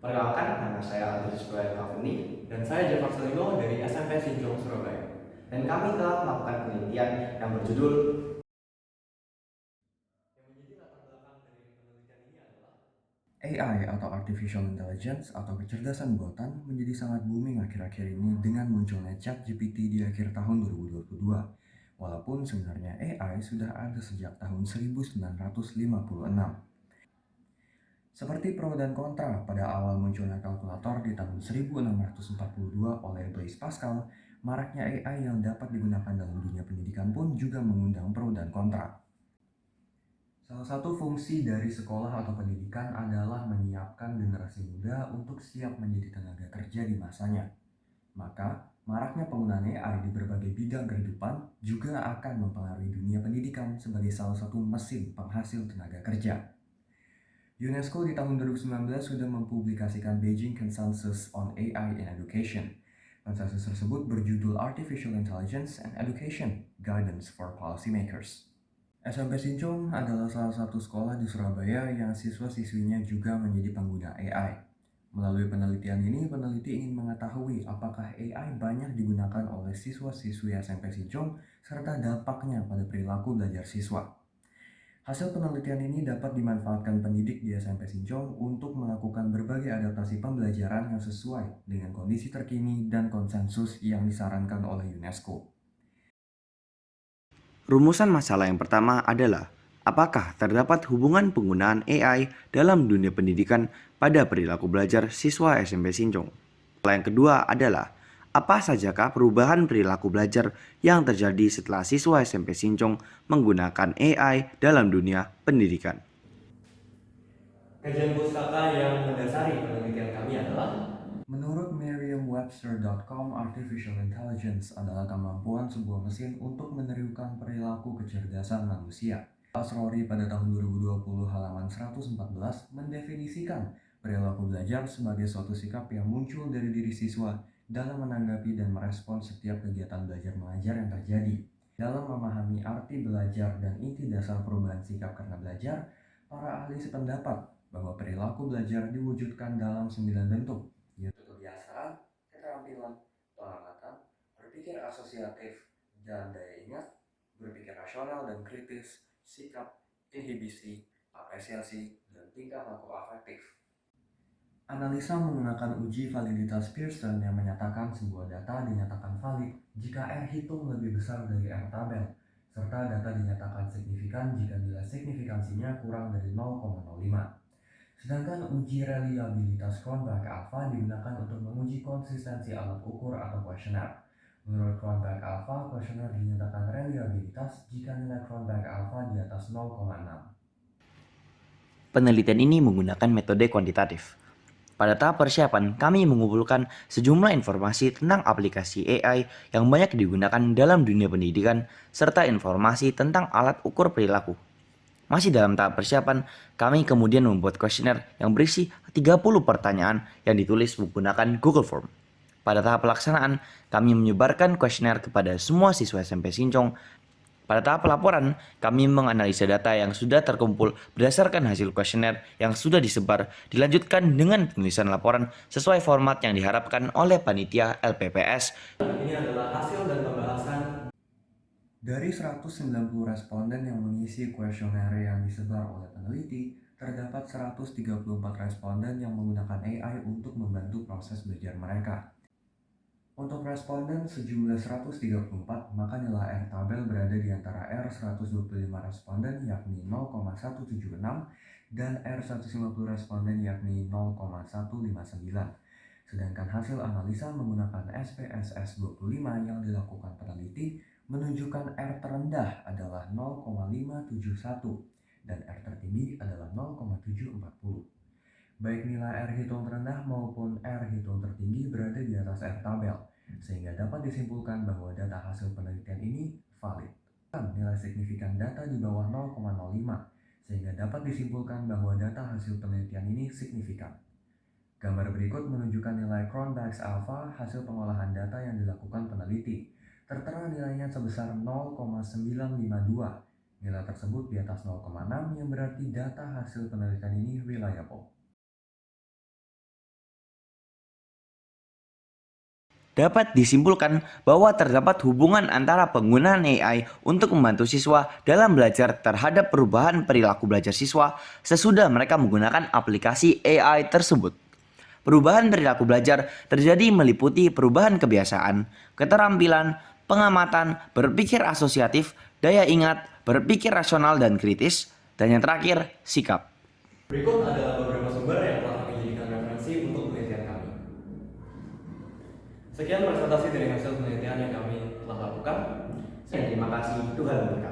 Perkenalkan, nama saya Adrius Brian Kaveni dan saya Jafar Selino dari SMP Sinjong Surabaya. Dan kami telah melakukan penelitian yang berjudul yang menjadi latar belakang dari penelitian ini adalah AI atau Artificial Intelligence atau kecerdasan buatan menjadi sangat booming akhir-akhir ini dengan munculnya ChatGPT di akhir tahun 2022. Walaupun sebenarnya AI sudah ada sejak tahun 1956. Seperti pro dan kontra pada awal munculnya kalkulator di tahun 1642 oleh Blaise Pascal, maraknya AI yang dapat digunakan dalam dunia pendidikan pun juga mengundang pro dan kontra. Salah satu fungsi dari sekolah atau pendidikan adalah menyiapkan generasi muda untuk siap menjadi tenaga kerja di masanya. Maka, maraknya penggunaan AI di berbagai bidang kehidupan juga akan mempengaruhi dunia pendidikan sebagai salah satu mesin penghasil tenaga kerja. UNESCO di tahun 2019 sudah mempublikasikan Beijing Consensus on AI in Education. Konsensus tersebut berjudul Artificial Intelligence and Education: Guidance for Policymakers. SMP Sincong adalah salah satu sekolah di Surabaya yang siswa-siswinya juga menjadi pengguna AI. Melalui penelitian ini, peneliti ingin mengetahui apakah AI banyak digunakan oleh siswa-siswi SMP Sincong serta dampaknya pada perilaku belajar siswa. Hasil penelitian ini dapat dimanfaatkan pendidik di SMP Sincong untuk melakukan berbagai adaptasi pembelajaran yang sesuai dengan kondisi terkini dan konsensus yang disarankan oleh UNESCO. Rumusan masalah yang pertama adalah, apakah terdapat hubungan penggunaan AI dalam dunia pendidikan pada perilaku belajar siswa SMP Sincong? Masalah yang kedua adalah, apa sajakah perubahan perilaku belajar yang terjadi setelah siswa SMP Sincong menggunakan AI dalam dunia pendidikan? kajian pustaka yang mendasari penelitian kami adalah Menurut Merriam-Webster.com, artificial intelligence adalah kemampuan sebuah mesin untuk menirukan perilaku kecerdasan manusia. Asrori pada tahun 2020 halaman 114 mendefinisikan perilaku belajar sebagai suatu sikap yang muncul dari diri siswa dalam menanggapi dan merespon setiap kegiatan belajar mengajar yang terjadi. Dalam memahami arti belajar dan inti dasar perubahan sikap karena belajar, para ahli sependapat bahwa perilaku belajar diwujudkan dalam 9 bentuk, yaitu kebiasaan, keterampilan, pengamatan, berpikir asosiatif, dan daya ingat, berpikir rasional dan kritis, sikap, inhibisi, apresiasi, dan tingkah laku afektif. Analisa menggunakan uji validitas Pearson yang menyatakan sebuah data dinyatakan valid jika R hitung lebih besar dari R tabel, serta data dinyatakan signifikan jika nilai signifikansinya kurang dari 0,05. Sedangkan uji reliabilitas Cronbach alpha digunakan untuk menguji konsistensi alat ukur atau kuesioner. Menurut Cronbach alpha, kuesioner dinyatakan reliabilitas jika nilai Cronbach alpha di atas 0,6. Penelitian ini menggunakan metode kuantitatif. Pada tahap persiapan, kami mengumpulkan sejumlah informasi tentang aplikasi AI yang banyak digunakan dalam dunia pendidikan, serta informasi tentang alat ukur perilaku. Masih dalam tahap persiapan, kami kemudian membuat kuesioner yang berisi 30 pertanyaan yang ditulis menggunakan Google Form. Pada tahap pelaksanaan, kami menyebarkan kuesioner kepada semua siswa SMP Sincong. Pada tahap pelaporan, kami menganalisa data yang sudah terkumpul berdasarkan hasil kuesioner yang sudah disebar, dilanjutkan dengan penulisan laporan sesuai format yang diharapkan oleh panitia LPPS. ini adalah hasil dan pembahasan Dari 190 responden yang mengisi kuesioner yang disebar oleh peneliti, terdapat 134 responden yang menggunakan AI untuk membantu proses belajar mereka. Untuk responden sejumlah 134, maka nilai R tabel berada di antara R 125 responden yakni 0,176 dan R 150 responden yakni 0,159. Sedangkan hasil analisa menggunakan SPSS 25 yang dilakukan peneliti menunjukkan R terendah adalah 0,571 dan R tertinggi adalah 0,740. Baik nilai R hitung terendah maupun R hitung tertinggi berada di atas R tabel, sehingga dapat disimpulkan bahwa data hasil penelitian ini valid. Nilai signifikan data di bawah 0,05, sehingga dapat disimpulkan bahwa data hasil penelitian ini signifikan. Gambar berikut menunjukkan nilai Cronbach alpha hasil pengolahan data yang dilakukan peneliti. Tertera nilainya sebesar 0,952. Nilai tersebut di atas 0,6 yang berarti data hasil penelitian ini reliable. dapat disimpulkan bahwa terdapat hubungan antara penggunaan AI untuk membantu siswa dalam belajar terhadap perubahan perilaku belajar siswa sesudah mereka menggunakan aplikasi AI tersebut. Perubahan perilaku belajar terjadi meliputi perubahan kebiasaan, keterampilan, pengamatan, berpikir asosiatif, daya ingat, berpikir rasional dan kritis, dan yang terakhir, sikap. Berikut adalah beberapa sumber yang telah kami jadikan referensi untuk penelitian kami. Sekian presentasi dari hasil penelitian yang kami telah lakukan. Terima kasih, Tuhan memberkati.